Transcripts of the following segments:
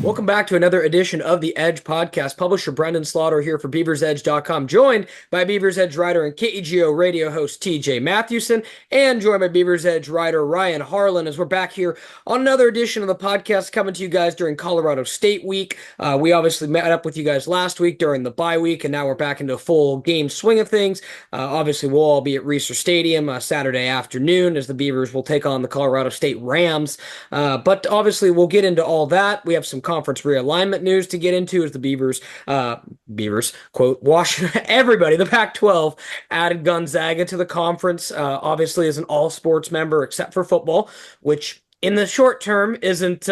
Welcome back to another edition of the Edge podcast. Publisher Brenden Slaughter here for BeaversEdge.com, joined by Beavers Edge writer and KEGO radio host T.J. Mathewson, and joined by Beavers Edge writer Ryan Harlan as we're back here on another edition of the podcast coming to you guys during Colorado State week. We obviously met up with you guys last week during the bye week, and now we're back into a full game swing of things. Obviously, we'll all be at Reser Stadium Saturday afternoon as the Beavers will take on the Colorado State Rams. But obviously, we'll get into all that. We have some conference realignment news to get into as the Beavers, quote, everybody, the Pac-12 added Gonzaga to the conference, obviously as an all-sports member except for football, which in the short term isn't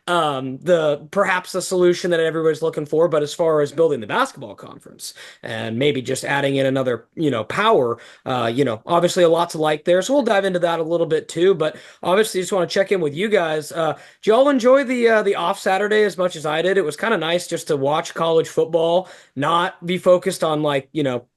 perhaps the solution that everybody's looking for, but as far as building the basketball conference and maybe just adding in another, power, obviously a lot to like there. So we'll dive into that a little bit too, but obviously just want to check in with you guys. Did y'all enjoy the off Saturday as much as I did? It was kind of nice just to watch college football, not be focused on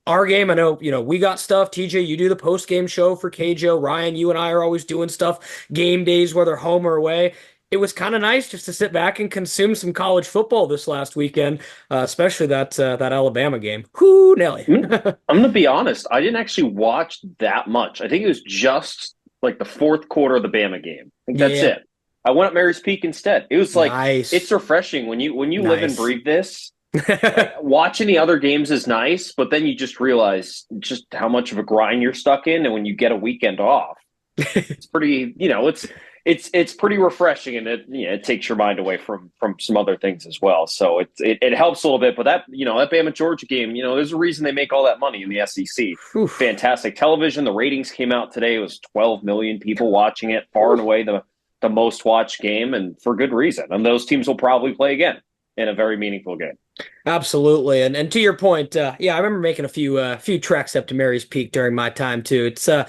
our game. I know, we got stuff. TJ, you do the post-game show for KJO. Ryan, you and I are always doing stuff game days, whether home or away. It was kind of nice just to sit back and consume some college football this last weekend, especially that Alabama game. Whoo, Nelly. I'm going to be honest. I didn't actually watch that much. I think it was just like the fourth quarter of the Bama game. I think that's it. I went up Mary's Peak instead. It was like, nice. It's refreshing when you live and breathe this. Watching the other games is nice, but then you just realize just how much of a grind you're stuck in. And when you get a weekend off, it's pretty, it's pretty refreshing, and it takes your mind away from some other things as well. So it helps a little bit. But that Bama Georgia game, there's a reason they make all that money in the SEC. Oof. Fantastic television. The ratings came out today. It was 12 million people watching it, far and away the most watched game, and for good reason. And those teams will probably play again in a very meaningful game. Absolutely, and to your point, I remember making a few treks up to Mary's Peak during my time too. It's did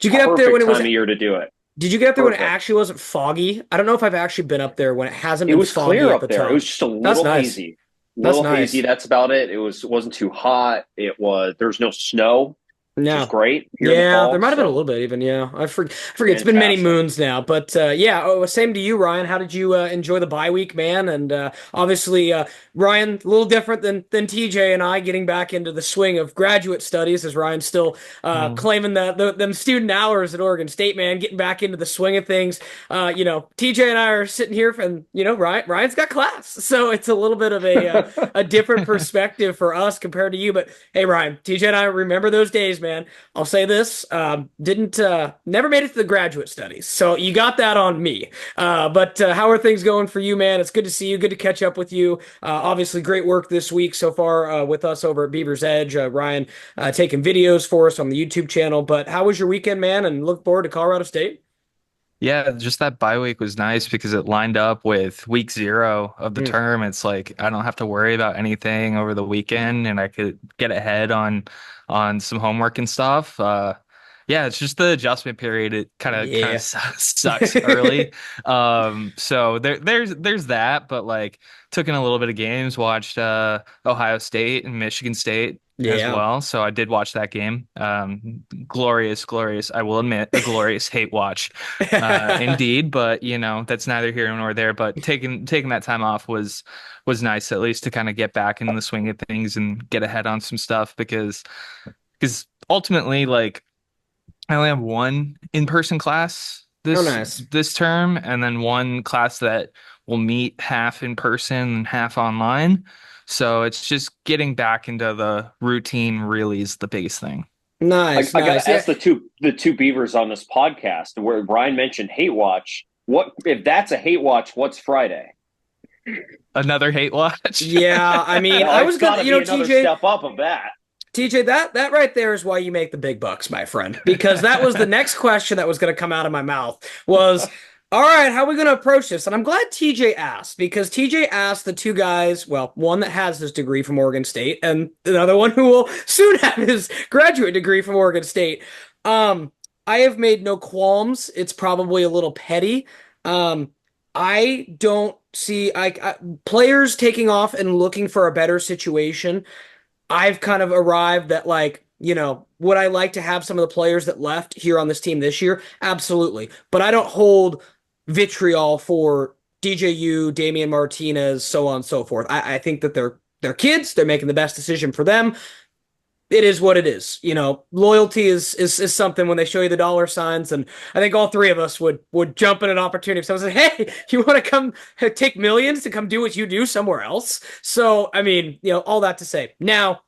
you get up there when it was time of year to do it? Did you get up there when it actually wasn't foggy? I don't know if I've actually been up there when it hasn't been foggy. It was clear up up there. Top. It was just a little hazy. Hazy. That's about it. It wasn't too hot. There's no snow. No. Which is great. There might have been a little bit even. Yeah, I forget. It's been many moons now, but same to you, Ryan. How did you enjoy the bye week, man? And obviously, Ryan, a little different than TJ and I getting back into the swing of graduate studies, as Ryan's still claiming them student hours at Oregon State, man, getting back into the swing of things. TJ and I are sitting here, and Ryan's got class, so it's a little bit of a different perspective for us compared to you. But hey, Ryan, TJ and I remember those days, man. I'll say this, never made it to the graduate studies, so you got that on me. But how are things going for you, man? It's good to see you, good to catch up with you. Obviously, great work this week so far with us over at Beavers Edge. Ryan taking videos for us on the YouTube channel. But how was your weekend, man? And look forward to Colorado State. Yeah, just that bye week was nice because it lined up with week 0 of the term. It's like I don't have to worry about anything over the weekend, and I could get ahead on some homework and stuff. It's just the adjustment period. It kind of sucks early. So there's that, but took in a little bit of games, watched Ohio State and Michigan State as well. So I did watch that game. Glorious, I will admit, a glorious hate watch indeed, but that's neither here nor there. But taking that time off was nice, at least to kind of get back into the swing of things and get ahead on some stuff because ultimately, I only have one in-person class this term, and then one class that will meet half in person and half online. So it's just getting back into the routine really is the biggest thing. Nice. I gotta ask the two Beavers on this podcast where Brian mentioned hate watch. What if that's a hate watch? What's Friday? Another hate watch? Yeah, I mean, I was gonna, another TJ, step up of that. TJ, that right there is why you make the big bucks, my friend, because that was the next question that was going to come out of my mouth was, all right, how are we going to approach this? And I'm glad TJ asked, because TJ asked the two guys, well, one that has his degree from Oregon State and another one who will soon have his graduate degree from Oregon State. I have made no qualms. It's probably a little petty. I don't see players taking off and looking for a better situation. I've kind of arrived that would I like to have some of the players that left here on this team this year? Absolutely. But I don't hold vitriol for DJU, Damian Martinez, so on and so forth. I think that they're kids. They're making the best decision for them. It is what it is. Loyalty is something when they show you the dollar signs, and I think all three of us would jump at an opportunity if someone said, "Hey, you want to come take millions to come do what you do somewhere else?" So, I mean, all that to say. Now,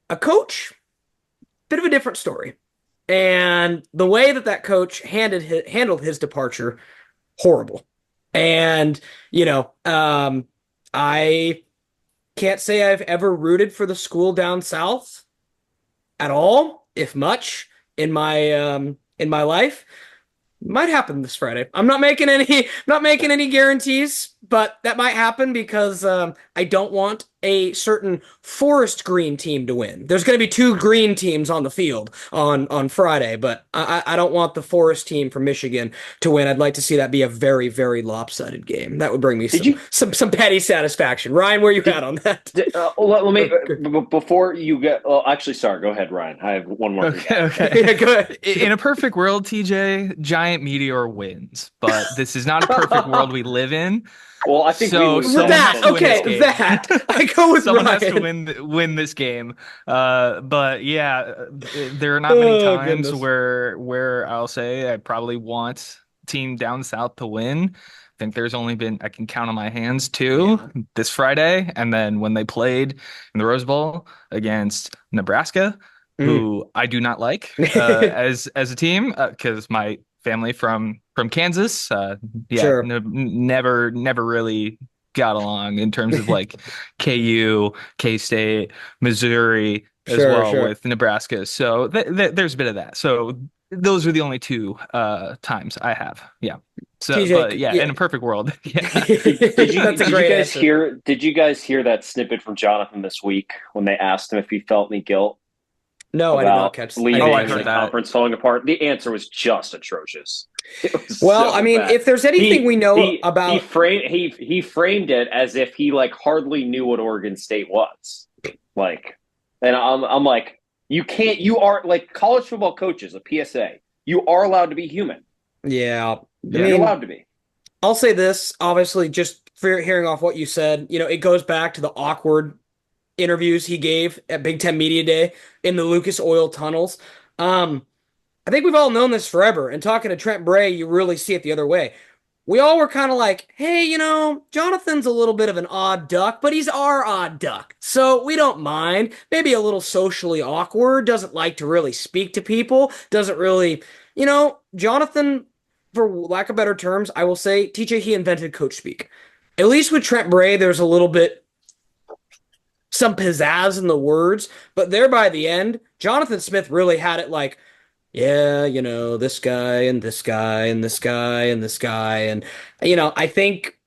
a coach, bit of a different story. And the way that coach handled his departure, horrible. And, I can't say I've ever rooted for the school down south at all, if much, in my life. Might happen this Friday. I'm not making any guarantees, but that might happen because I don't want a certain forest green team to win. There's going to be two green teams on the field on Friday, but I don't want the forest team from Michigan to win. I'd like to see that be a very, very lopsided game. That would bring me some petty satisfaction. Ryan, where you at on that? Let me before you get. Oh, actually, sorry. Go ahead, Ryan. I have one more. Okay. Yeah, go ahead. In a perfect world, TJ, Giant Meteor wins, but this is not a perfect world we live in. Well, I think so. That I go with someone Ryan. has to win this game. But yeah, there are not many times where I'll say I probably want team down south to win. I think there's only been, I can count on my hands, two this Friday, and then when they played in the Rose Bowl against Nebraska, who I do not like as a team, because my family from Kansas, Sure. never really got along in terms of like KU, K-State, Missouri as with Nebraska. So there's a bit of that. So those are the only two times I have. Yeah. So, TJ, but in a perfect world. Yeah. Did you guys hear that snippet from Jonathan this week when they asked him if he felt any guilt? No, I did not catch that. I heard that. Conference falling apart. The answer was just atrocious. Well, I mean, if there's anything we know about, he framed it as if he like hardly knew what Oregon State was. Like, and I'm like, you are like college football coaches, a PSA. You are allowed to be human. Yeah, you're allowed to be. I'll say this, obviously, just for hearing off what you said, it goes back to the awkward interviews he gave at Big Ten Media Day in the Lucas Oil tunnels. I think we've all known this forever. And talking to Trent Bray, you really see it the other way. We all were kind of like, hey, Jonathan's a little bit of an odd duck, but he's our odd duck. So we don't mind. Maybe a little socially awkward, doesn't like to really speak to people, doesn't really, Jonathan, for lack of better terms, I will say, TJ, he invented coach speak. At least with Trent Bray, there's a little bit some pizzazz in the words, but there by the end, Jonathan Smith really had it like, yeah, this guy and this guy and this guy and this guy. And, I think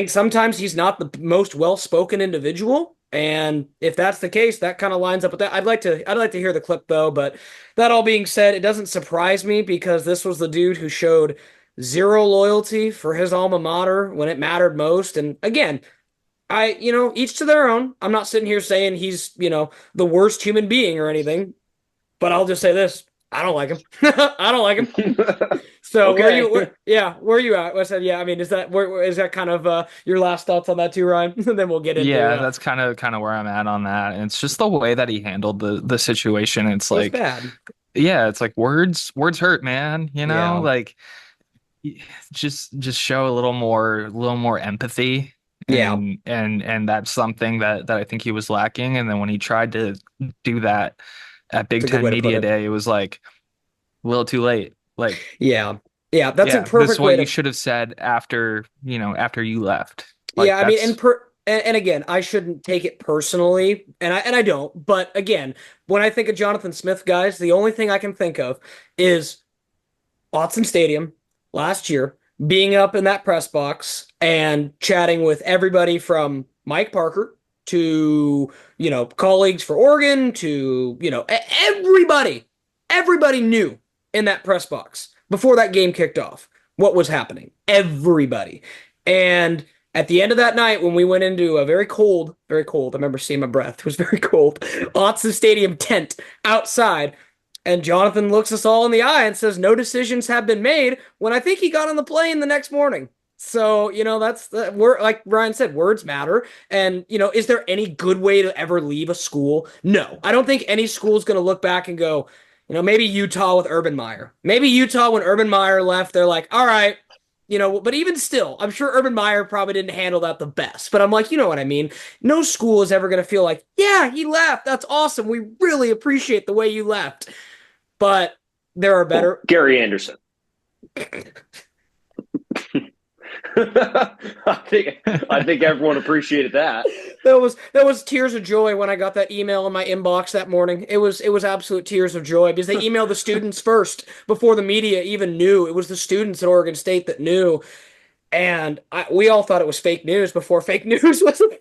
sometimes he's not the most well-spoken individual. And if that's the case, that kind of lines up with that. I'd like to hear the clip though, but that all being said, it doesn't surprise me because this was the dude who showed zero loyalty for his alma mater when it mattered most. And again, each to their own. I'm not sitting here saying he's, the worst human being or anything, but I'll just say this. I don't like him. I don't like him. So okay. where are you at? I said, I mean, is that kind of your last thoughts on that too, Ryan? Then we'll get into that's kind of where I'm at on that. And it's just the way that he handled the situation. It's like bad. Yeah, it's like words hurt, man. Like just show a little more empathy. And that's something that I think he was lacking. And then when he tried to do that at Big Ten Media Day, it was like a little too late. Like, that's a perfect way. This is what you should have said after you left. Like, I mean, and again, I shouldn't take it personally, and I don't. But again, when I think of Jonathan Smith, guys, the only thing I can think of is Autzen Stadium last year, being up in that press box and chatting with everybody from Mike Parker to, colleagues for Oregon to, everybody knew in that press box before that game kicked off what was happening. Everybody. And at the end of that night, when we went into a very cold, I remember seeing my breath, it was very cold, Autzen Stadium tent outside, and Jonathan looks us all in the eye and says, no decisions have been made, when I think he got on the plane the next morning. So, that's the word, like Ryan said, words matter. And, is there any good way to ever leave a school? No. I don't think any school is going to look back and go, maybe Utah with Urban Meyer. Maybe Utah, when Urban Meyer left, they're like, all right, but even still, I'm sure Urban Meyer probably didn't handle that the best. But I'm like, you know what I mean? No school is ever going to feel like, yeah, he left. That's awesome. We really appreciate the way you left. But there are better. Gary Anderson. I think everyone appreciated that. That was tears of joy when I got that email in my inbox that morning. It was absolute tears of joy because they emailed the students first before the media even knew. It was the students at Oregon State that knew, and we all thought it was fake news before fake news was a thing.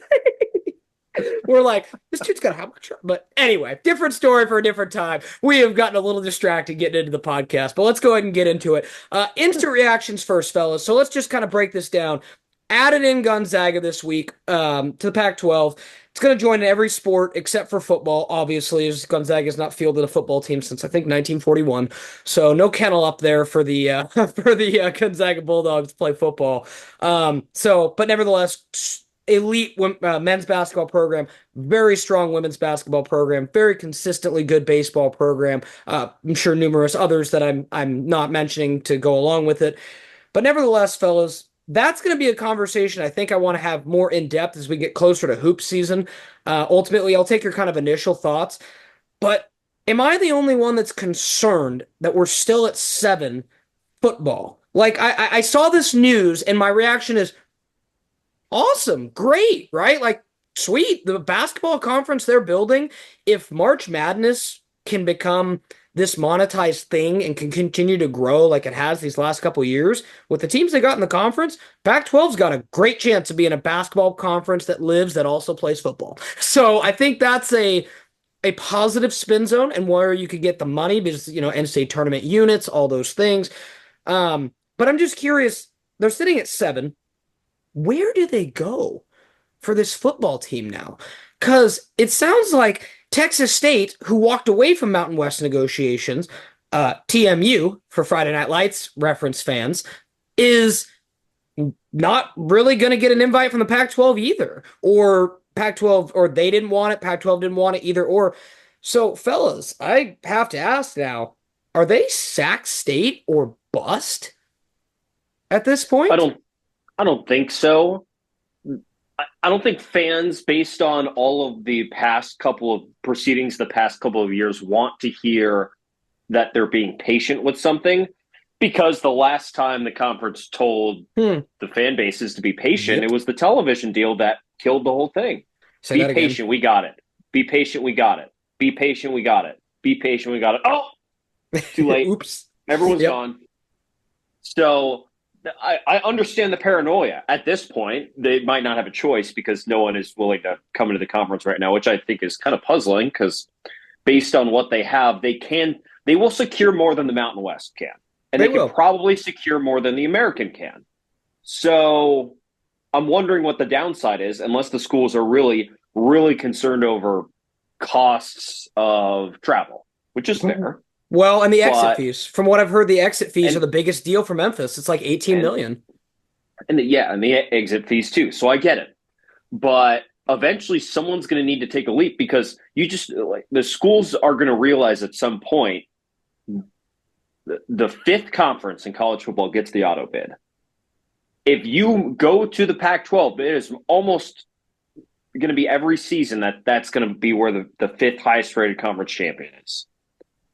We're like, this dude's got how much? But anyway, different story for a different time. We have gotten a little distracted getting into the podcast, but let's go ahead and get into it. Instant reactions first, fellas. So let's just kind of break this down. Added in Gonzaga this week to the Pac-12. It's going to join in every sport except for football, obviously, as Gonzaga has not fielded a football team since, I think, 1941. So no kennel up there for the Gonzaga Bulldogs to play football. But nevertheless, elite men's basketball program, very strong women's basketball program, very consistently good baseball program. I'm sure numerous others that I'm not mentioning to go along with it. But nevertheless, fellas, that's going to be a conversation I think I want to have more in depth as we get closer to hoop season. Ultimately, I'll take your kind of initial thoughts. But am I the only one that's concerned that we're still at 7 football? Like, I saw this news and my reaction is, awesome, great, right? Like, sweet, the basketball conference they're building, if March Madness can become this monetized thing and can continue to grow like it has these last couple of years, with the teams they got in the conference, Pac-12's got a great chance of being a basketball conference that lives, that also plays football. So I think that's a positive spin zone and where you could get the money because, NCAA tournament units, all those things. But I'm just curious, they're sitting at 7. Where do they go for this football team now? Because it sounds like Texas State, who walked away from Mountain West negotiations, TMU for Friday Night Lights reference fans, is not really going to get an invite from the Pac-12 either. Or Pac-12, or they didn't want it, Pac-12 didn't want it either. Or so, fellas, I have to ask now, are they Sac State or bust at this point? I don't think so. I don't think fans, based on all of the past couple of proceedings, the past couple of years, want to hear that they're being patient with something, because the last time the conference told the fan bases to be patient, it was the television deal that killed the whole thing. Be patient, we got it. Be patient, we got it. Be patient, we got it. Be patient, we got it. Oh, too late. Oops. Everyone's gone. So I understand the paranoia. At this point, they might not have a choice because no one is willing to come into the conference right now, which I think is kind of puzzling because based on what they have, they will secure more than the Mountain West can. And they can probably secure more than the American can. So I'm wondering what the downside is, unless the schools are really, really concerned over costs of travel, which is fair. Well, and the exit fees. From what I've heard, the exit fees are the biggest deal for Memphis. It's like $18 million. And the exit fees too. So I get it. But eventually someone's going to need to take a leap because the schools are going to realize at some point the 5th conference in college football gets the auto bid. If you go to the Pac-12, it is almost going to be every season that's going to be where the 5th highest rated conference champion is.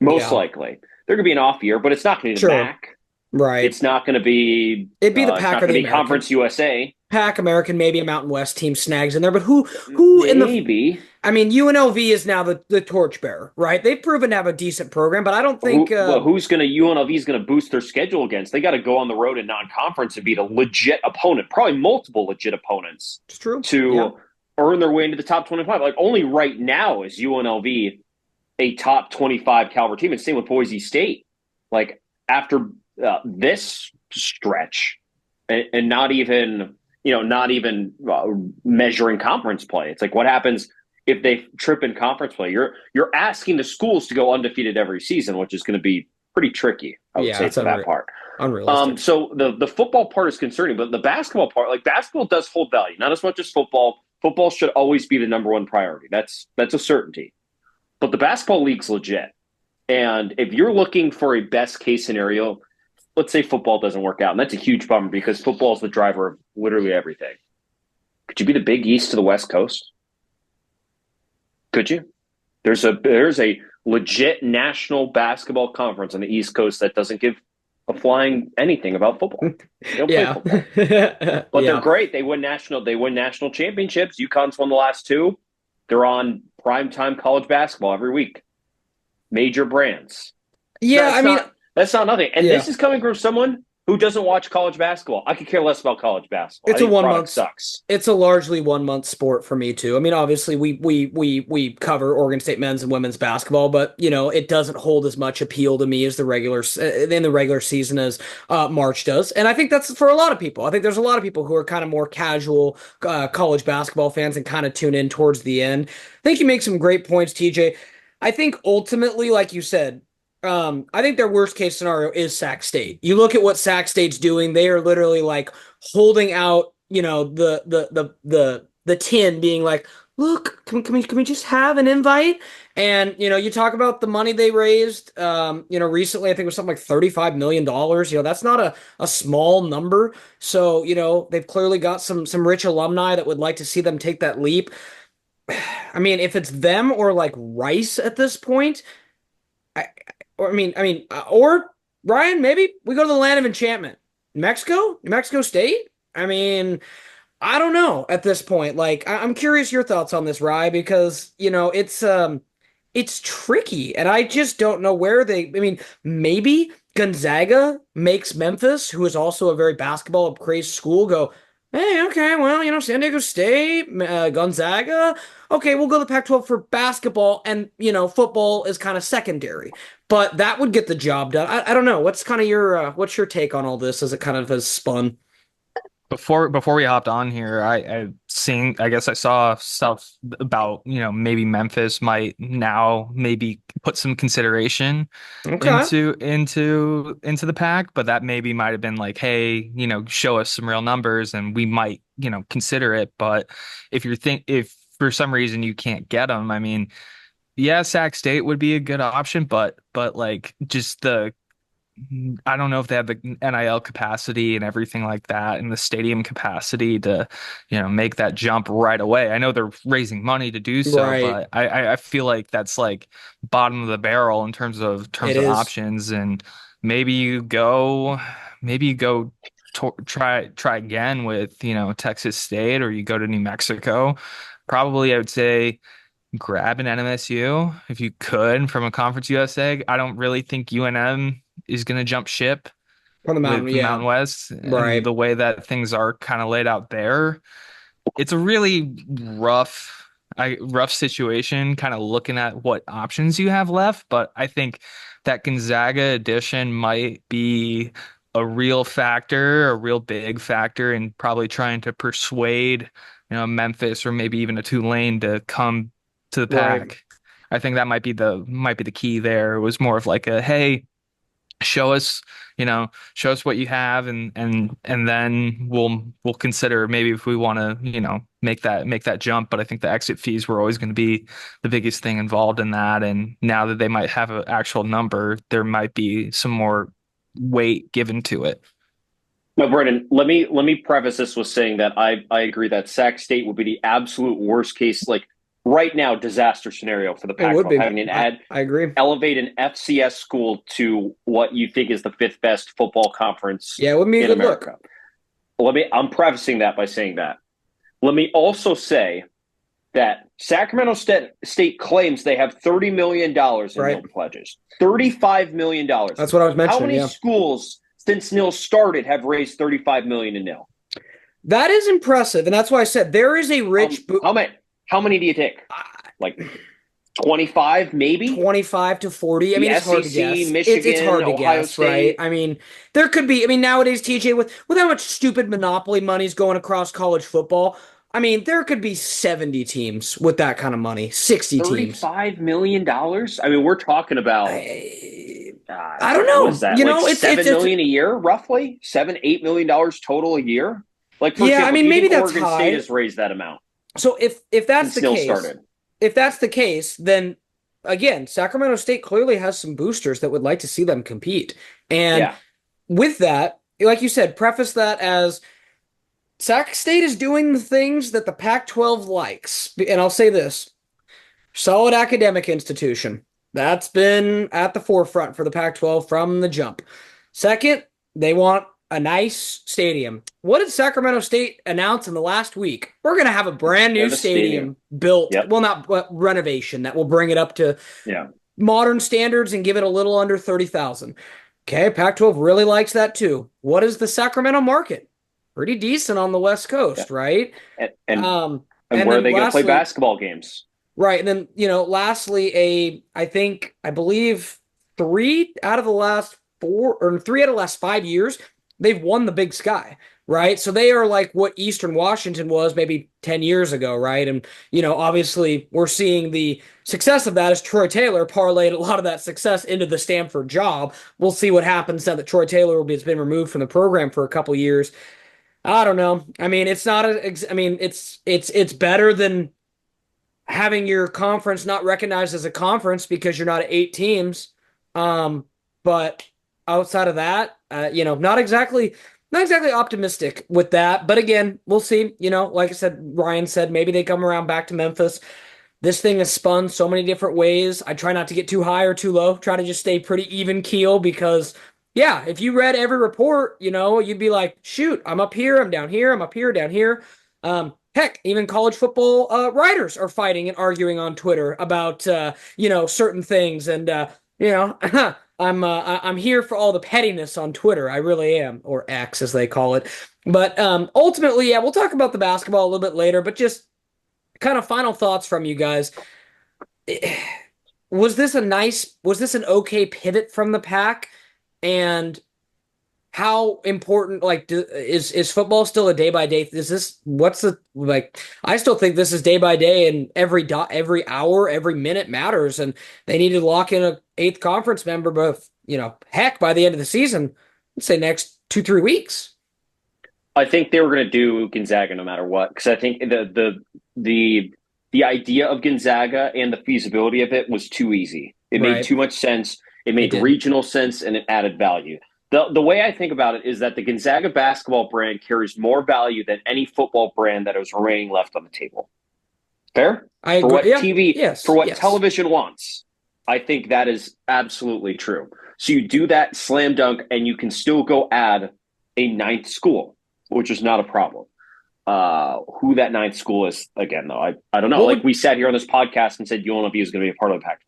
Most likely. They're going to be an off year, but it's not going to be the MAC. Right. It's not going to be... It'd be the Pac or the American. Conference USA. Pac, American, maybe a Mountain West team snags in there, but who maybe. UNLV is now the torchbearer, right? They've proven to have a decent program, but I don't think... UNLV is going to boost their schedule against? They got to go on the road in non-conference and beat a legit opponent, probably multiple legit opponents. It's true. To earn their way into the top 25. Like, only right now is UNLV a top 25 caliber team, and same with Boise State. Like, after this stretch, and not even measuring conference play, it's like, what happens if they trip in conference play? You're asking the schools to go undefeated every season, which is going to be pretty tricky, I would say, it's for that part. unrealistic. So the football part is concerning, but the basketball part, like basketball does hold value, not as much as football. Football should always be the number one priority. That's a certainty. But the basketball league's legit. And if you're looking for a best case scenario, let's say football doesn't work out. And that's a huge bummer because football is the driver of literally everything. Could you be the Big East to the West Coast? Could you? There's a legit national basketball conference on the East Coast that doesn't give a flying anything about football. They don't play football. But they're great. They win national championships. UConn's won the last two. They're on primetime college basketball every week. Major brands. Yeah, that's not nothing. And this is coming from someone who doesn't watch college basketball. I could care less about college basketball. It's a 1 month sucks. It's a largely 1 month sport for me too. I mean, obviously we cover Oregon State men's and women's basketball, but it doesn't hold as much appeal to me as the regular season as March does. And I think that's for a lot of people. I think there's a lot of people who are kind of more casual college basketball fans and kind of tune in towards the end. I think you make some great points, TJ. I think ultimately, like you said, I think their worst case scenario is Sac State. You look at what Sac State's doing; they are literally like holding out, the tin, being like, "Look, can we just have an invite?" And you talk about the money they raised. Recently, I think it was something like $35 million. That's not a small number. So they've clearly got some rich alumni that would like to see them take that leap. I mean, if it's them or like Rice at this point. Or Ryan, maybe we go to the land of enchantment. New Mexico State? I mean, I don't know at this point. Like, I'm curious your thoughts on this, Rye, because, it's tricky, and I just don't know where maybe Gonzaga makes Memphis, who is also a very basketball crazed school, go, hey, okay, well, San Diego State, Gonzaga. Okay, we'll go to the Pac-12 for basketball, and, football is kind of secondary. But that would get the job done. I don't know. What's kind of what's your take on all this as it kind of has spun? Before we hopped on here, I guess I saw stuff about, maybe Memphis might now maybe put some consideration into the pack, but that maybe might have been like, hey, show us some real numbers and we might, consider it. But if for some reason you can't get them, I mean, yeah, Sac State would be a good option, but like just I don't know if they have the NIL capacity and everything like that and the stadium capacity to, make that jump right away. I know they're raising money to do so, right. But I feel like that's like bottom of the barrel in terms of options. And maybe you go try again with, Texas State, or you go to New Mexico. Probably I would say grab an NMSU if you could from a Conference USA. I don't really think UNM is going to jump ship from the Mountain West, right? And the way that things are kind of laid out there, it's a really rough situation. Kind of looking at what options you have left, but I think that Gonzaga addition might be a real big factor in probably trying to persuade, Memphis or maybe even a Tulane to come to the pack. Right. I think that might be the key there. It was more of like a, hey, show us what you have, and then we'll consider maybe if we want to, make that jump. But I think the exit fees were always going to be the biggest thing involved in that. And now that they might have an actual number, there might be some more weight given to it. No, Brenden, let me preface this with saying that I agree that Sac State would be the absolute worst case, like right now, disaster scenario for the Pac-12. Having I agree. Elevate an FCS school to what you think is the fifth best football conference. Yeah, it would be a good America. Look. I'm prefacing that by saying that. Let me also say that Sacramento State claims they have $30 million in nil pledges. $35 million. That's what I was mentioning. How many schools since nil started have raised $35 million in nil? That is impressive, and that's why I said there is a rich. How many do you take? Like 25, maybe 25 to 40. I mean, it's hard to guess. Michigan, it's hard to Ohio guess, State. right? I mean, there could be. I mean, nowadays, TJ, with how much stupid monopoly money's going across college football, I mean, there could be 70 teams with that kind of money, 60 teams. $35 million? I mean, we're talking about I don't know. What is that? You like know, $7 million a year, roughly $7-8 million total a year. Like, for example, I mean, maybe that's Oregon high. State has raised that amount. So if that's the case, started. If that's the case, then again, Sacramento State clearly has some boosters that would like to see them compete. And with that, like you said, preface that as Sac State is doing the things that the Pac-12 likes. And I'll say this, solid academic institution. That's been at the forefront for the Pac-12 from the jump. Second, they want a nice stadium. What did Sacramento State announce in the last week? We're going to have a brand new stadium built. Yep. Well, not renovation that will bring it up to modern standards and give it a little under 30,000. Okay, Pac-12 really likes that too. What is the Sacramento market? Pretty decent on the West Coast, right? And where are they going to play basketball games? Right. And then, lastly, I believe 3 out of the last 5 years, they've won the Big Sky, right? So they are like what Eastern Washington was maybe 10 years ago, right? And, obviously we're seeing the success of that as Troy Taylor parlayed a lot of that success into the Stanford job. We'll see what happens now that Troy Taylor has been removed from the program for a couple years. I don't know. I mean, it's better than having your conference not recognized as a conference because you're not at 8 teams. But outside of that, not exactly optimistic with that. But again, we'll see. Like I said, Ryan said, maybe they come around back to Memphis. This thing has spun so many different ways. I try not to get too high or too low. Try to just stay pretty even keel because, if you read every report, you'd be like, shoot, I'm up here, I'm down here, I'm up here, down here. Heck, even college football writers are fighting and arguing on Twitter about certain things, and I'm here for all the pettiness on Twitter. I really am, or X as they call it. But ultimately, we'll talk about the basketball a little bit later. But just kind of final thoughts from you guys. Was this an okay pivot from the Pac? And how important, is football still a day by day? I still think this is day by day, and every hour, every minute matters, and they need to lock in a 8th conference member, but heck, by the end of the season, let's say next 2-3 weeks. I think they were going to do Gonzaga no matter what, because I think the idea of Gonzaga and the feasibility of it was too easy. It made too much sense. It made regional sense, and it added value. The way I think about it is that the Gonzaga basketball brand carries more value than any football brand that is remaining left on the table. Fair? I agree. For what television wants. I think that is absolutely true. So you do that slam dunk, and you can still go add a 9th school, which is not a problem. Who that 9th school is, again, though, I don't know. We sat here on this podcast and said UNLV is going to be a part of the Pac-12.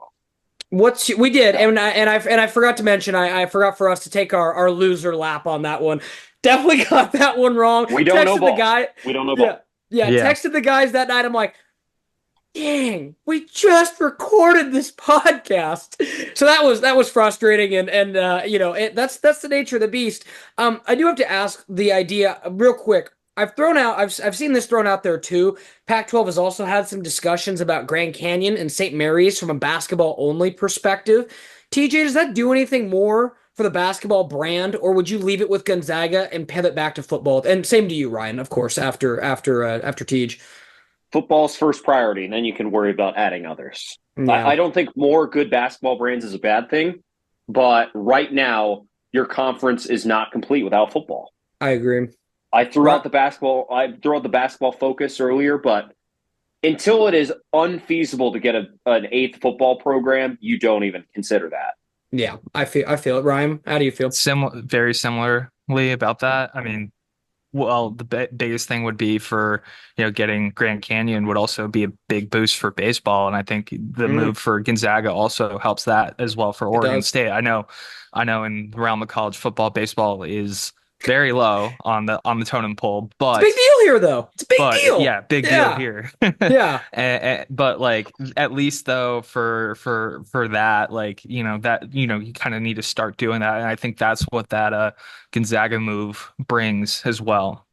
We did, and I forgot to mention, I forgot for us to take our loser lap on that one. Definitely got that one wrong. We don't know ball. We don't know ball. Yeah, texted the guys that night. I'm like, dang, we just recorded this podcast. So that was frustrating, and that's the nature of the beast. I do have to ask the idea real quick. I've seen this thrown out there too. Pac-12 has also had some discussions about Grand Canyon and St. Mary's from a basketball only perspective. TJ, does that do anything more for the basketball brand, or would you leave it with Gonzaga and pivot back to football? And same to you, Ryan, of course, after TJ. Football's first priority, and then you can worry about adding others. Yeah. I don't think more good basketball brands is a bad thing, but right now your conference is not complete without football. I agree. I threw out the basketball focus earlier, but until it is unfeasible to get an 8th football program, you don't even consider that. Yeah, I feel it. Ryan, how do you feel? Very similarly about that. I mean, well, the biggest thing would be for getting Grand Canyon would also be a big boost for baseball, and I think the move for Gonzaga also helps that as well for Oregon State. I know, in the realm of college football, baseball is very low on the totem pole, but it's a big deal here, though. It's a big deal. Yeah, big deal here. Yeah. But at least though for that, you kind of need to start doing that, and I think that's what that Gonzaga move brings as well.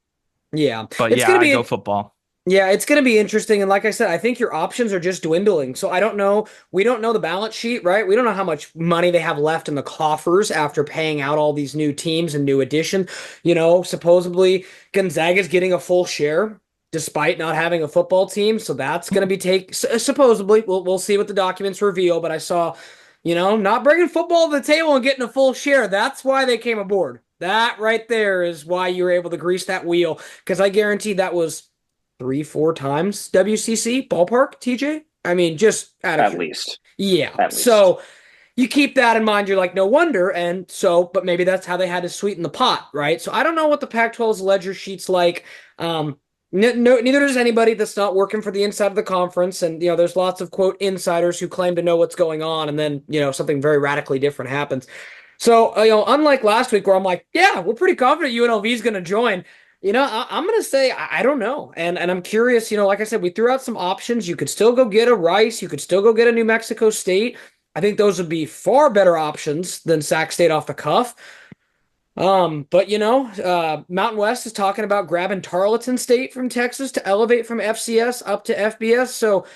Yeah, but I go football. Yeah, it's going to be interesting. And like I said, I think your options are just dwindling. So I don't know. We don't know the balance sheet, right? We don't know how much money they have left in the coffers after paying out all these new teams and new additions. Supposedly Gonzaga's getting a full share despite not having a football team. So that's going to be supposedly. We'll see what the documents reveal. But I saw, not bringing football to the table and getting a full share. That's why they came aboard. That right there is why you were able to grease that wheel. Because I guarantee that was 3-4 times WCC ballpark, TJ. I mean, just at least. Yeah. At least. So you keep that in mind. You're like, no wonder. And so, but maybe that's how they had to sweeten the pot, right? So I don't know what the Pac-12's ledger sheet's like. Neither does anybody that's not working for the inside of the conference. And, there's lots of, quote, insiders who claim to know what's going on. And then, something very radically different happens. So, unlike last week where I'm like, yeah, we're pretty confident UNLV is going to join. I'm going to say, I don't know. And I'm curious, like I said, we threw out some options. You could still go get a Rice. You could still go get a New Mexico State. I think those would be far better options than Sac State off the cuff. But Mountain West is talking about grabbing Tarleton State from Texas to elevate from FCS up to FBS. So,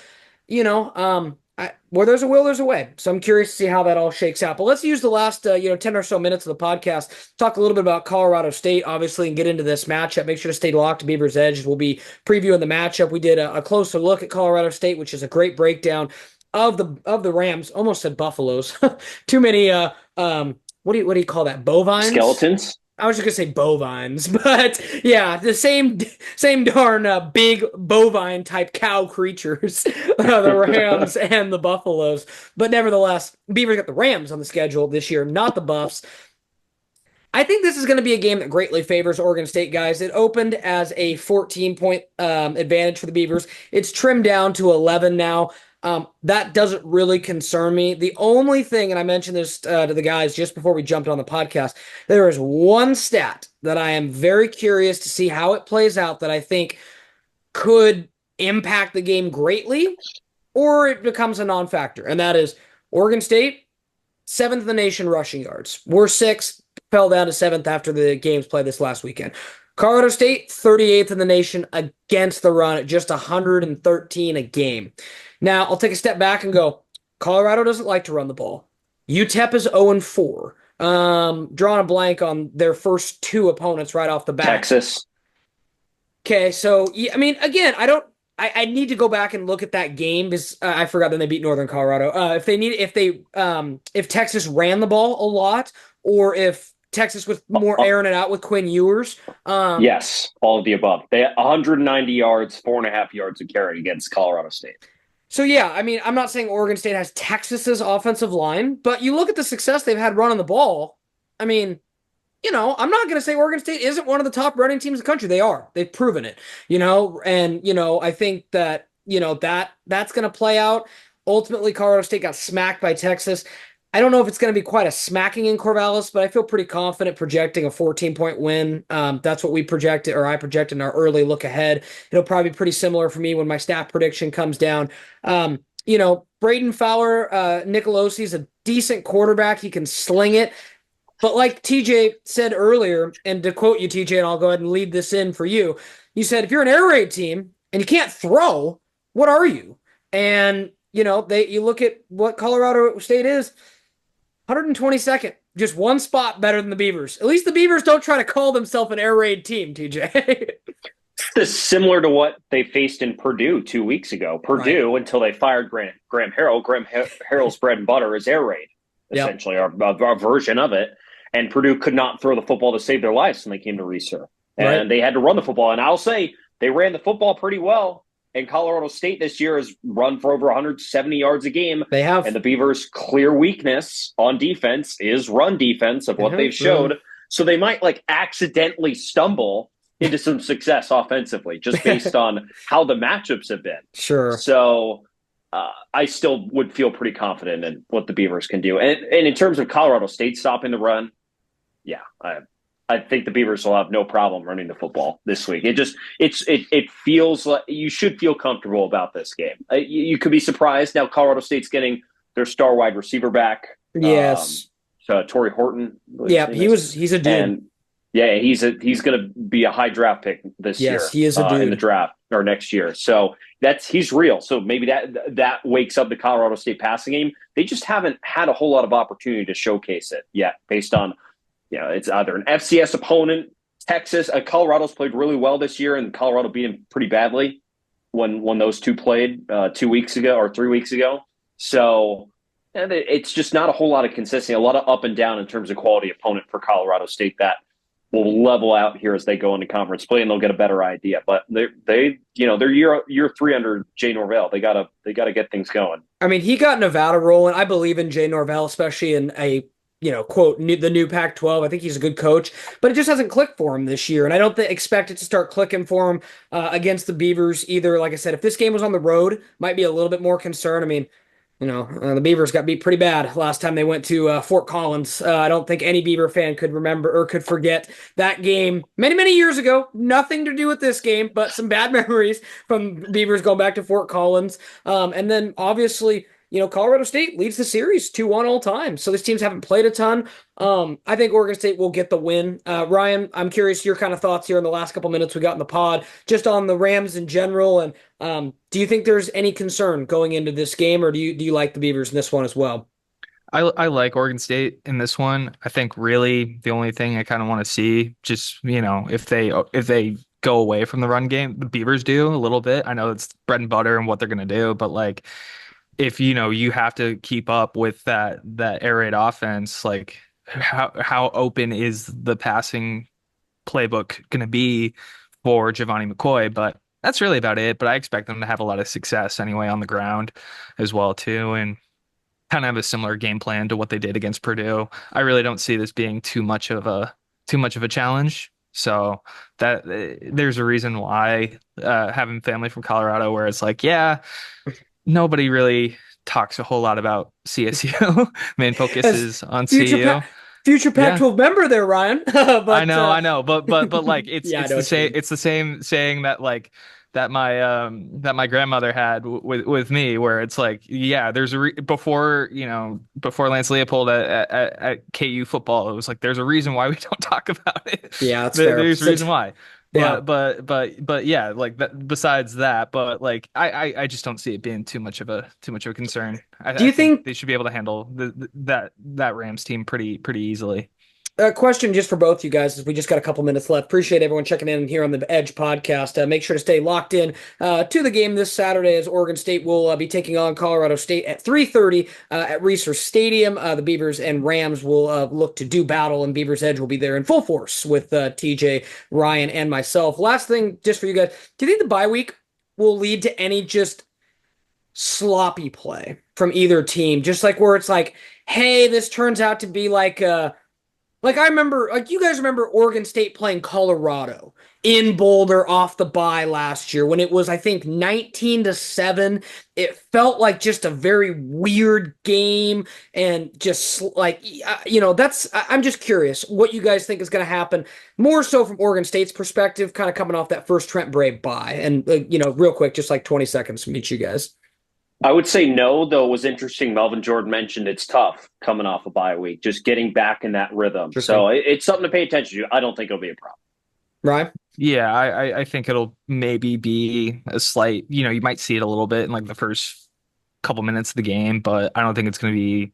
where there's a will, there's a way. So I'm curious to see how that all shakes out. But let's use the last 10 or so minutes of the podcast, talk a little bit about Colorado State, obviously, and get into this matchup. Make sure to stay locked to Beaver's Edge. We'll be previewing the matchup. We did a closer look at Colorado State, which is a great breakdown of the Rams. Almost said Buffaloes. Too many what do you call that? Bovines? Skeletons? I was just gonna say bovines, but yeah, the same darn big bovine type cow creatures, the Rams and the Buffaloes. But nevertheless, Beavers got the Rams on the schedule this year, not the Buffs. I think this is going to be a game that greatly favors Oregon State, guys. It opened as a 14-point advantage for the Beavers. It's trimmed down to 11 now. That doesn't really concern me. The only thing, and I mentioned this to the guys just before we jumped on the podcast, there is one stat that I am very curious to see how it plays out that I think could impact the game greatly, or it becomes a non-factor, and that is Oregon State, 7th in the nation rushing yards. We're 6th, fell down to 7th after the games played this last weekend. Colorado State, 38th in the nation against the run at just 113 a game. Now, I'll take a step back and go, Colorado doesn't like to run the ball. UTEP is 0-4. Drawing a blank on their first 2 opponents right off the bat. Texas. Okay, so, I mean, again, I need to go back and look at that game because I forgot that they beat Northern Colorado. If Texas ran the ball a lot, or if Texas was more airing it out with Quinn Ewers. Yes, all of the above. They had 190 yards, 4.5 yards a carry against Colorado State. So, yeah, I mean, I'm not saying Oregon State has Texas's offensive line, but you look at the success they've had running the ball. I mean, I'm not going to say Oregon State isn't one of the top running teams in the country. They are. They've proven it, and, I think that, that's going to play out. Ultimately, Colorado State got smacked by Texas. I don't know if it's going to be quite a smacking in Corvallis, but I feel pretty confident projecting a 14-point win. That's what we projected, or I projected in our early look ahead. It'll probably be pretty similar for me when my staff prediction comes down. Braden Fowler, Nicolosi's a decent quarterback. He can sling it. But like TJ said earlier, and to quote you, TJ, and I'll go ahead and lead this in for you, you said, if you're an air raid team and you can't throw, what are you? And, you look at what Colorado State is, 122nd, just one spot better than the Beavers. At least the Beavers don't try to call themselves an air raid team, TJ. It's similar to what they faced in Purdue 2 weeks ago. Purdue, right, until they fired Graham Harrell. Graham Harrell's bread and butter is air raid, essentially, yep, a version of it. And Purdue could not throw the football to save their lives when they came to reserve. And right, they had to run the football. And I'll say they ran the football pretty well. And Colorado State this year has run for over 170 yards a game. They have. And the Beavers' clear weakness on defense is run defense of what they've showed. So they might accidentally stumble into some success offensively just based on how the matchups have been. Sure. So I still would feel pretty confident in what the Beavers can do. And in terms of Colorado State stopping the run, yeah, I think the Beavers will have no problem running the football this week. It feels like you should feel comfortable about this game. You could be surprised. Now Colorado State's getting their star wide receiver back. Yes. Torrey Horton. Yeah, he's a dude. And Yeah, he's going to be a high draft pick this Yes, year he is a dude. in the draft or next year. So he's real. So maybe that wakes up the Colorado State passing game. They just haven't had a whole lot of opportunity to showcase it yet, based on it's either an FCS opponent, Texas. Colorado's played really well this year, and Colorado beat him pretty badly when those two played 2 weeks ago or 3 weeks ago. So it's just not a whole lot of consistency, a lot of up and down in terms of quality opponent for Colorado State that will level out here as they go into conference play, and they'll get a better idea. But they're year 3 under Jay Norvell. They gotta get things going. I mean, he got Nevada rolling. I believe in Jay Norvell, especially in a quote the new Pac-12. I think he's a good coach, but it just hasn't clicked for him this year, and I don't expect it to start clicking for him against the Beavers either. Like I said, if this game was on the road, might be a little bit more concern. I mean, the Beavers got beat pretty bad last time they went to Fort Collins. I don't think any Beaver fan could remember or could forget that game many, many years ago. Nothing to do with this game, but some bad memories from Beavers going back to Fort Collins. And then obviously, Colorado State leads the series 2-1 all time. So these teams haven't played a ton. I think Oregon State will get the win. Ryan, I'm curious your kind of thoughts here in the last couple minutes we got in the pod, just on the Rams in general. And do you think there's any concern going into this game, or do you like the Beavers in this one as well? I like Oregon State in this one. I think really the only thing I kind of want to see, just if they go away from the run game, the Beavers do a little bit. I know it's bread and butter and what they're gonna do, but like, if you have to keep up with that air raid offense, like how open is the passing playbook going to be for Giovanni McCoy? But that's really about it. But I expect them to have a lot of success anyway on the ground as well too, and kind of have a similar game plan to what they did against Purdue. I really don't see this being too much of a challenge. So that there's a reason why having family from Colorado, where it's like, yeah, nobody really talks a whole lot about CSU. Main focus is on CU. Future Pac-12 member there, Ryan. But, I know, but like it's the same saying that like that my grandmother had with me, where it's like, yeah, there's before Lance Leopold at KU football, it was like there's a reason why we don't talk about it. Yeah, that's fair. There's a reason why. Yeah. But yeah, like that, besides that, but like I just don't see it being too much of a concern. Do you think they should be able to handle that Rams team pretty easily? A question just for both you guys, as we just got a couple minutes left. Appreciate everyone checking in here on the Edge podcast. Make sure to stay locked in to the game this Saturday, as Oregon State will be taking on Colorado State at 3:30 at Reser Stadium. The Beavers and Rams will look to do battle, and Beavers Edge will be there in full force with TJ, Ryan, and myself. Last thing, just for you guys, do you think the bye week will lead to any just sloppy play from either team? Just like where it's like, hey, this turns out to be like I remember, like you guys remember Oregon State playing Colorado in Boulder off the bye last year when it was, I think, 19-7. It felt like just a very weird game, and just like, I'm just curious what you guys think is going to happen, more so from Oregon State's perspective, kind of coming off that first Trent Bray bye. And, real quick, just like 20 seconds to meet you guys. I would say no, though. It was interesting. Melvin Jordan mentioned it's tough coming off a bye week, just getting back in that rhythm. So it's something to pay attention to. I don't think it'll be a problem. Right? Yeah, I think it'll maybe be a slight, you might see it a little bit in like the first couple minutes of the game, but I don't think it's going to be,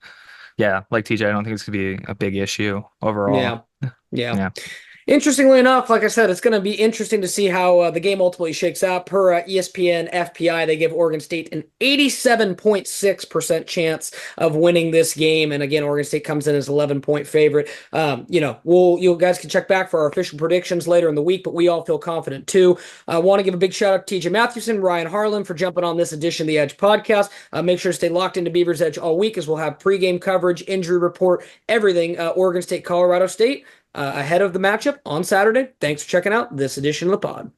like TJ, I don't think it's going to be a big issue overall. Yeah. Interestingly enough, like I said, it's going to be interesting to see how the game ultimately shakes out. Per ESPN FPI, they give Oregon State an 87.6% chance of winning this game. And again, Oregon State comes in as 11-point favorite. You guys can check back for our official predictions later in the week, but we all feel confident too. I want to give a big shout out to TJ Mathewson, Ryan Harlan for jumping on this edition of the Edge podcast. Make sure to stay locked into Beavers Edge all week, as we'll have pregame coverage, injury report, everything Oregon State, Colorado State. Ahead of the matchup on Saturday. Thanks for checking out this edition of the pod.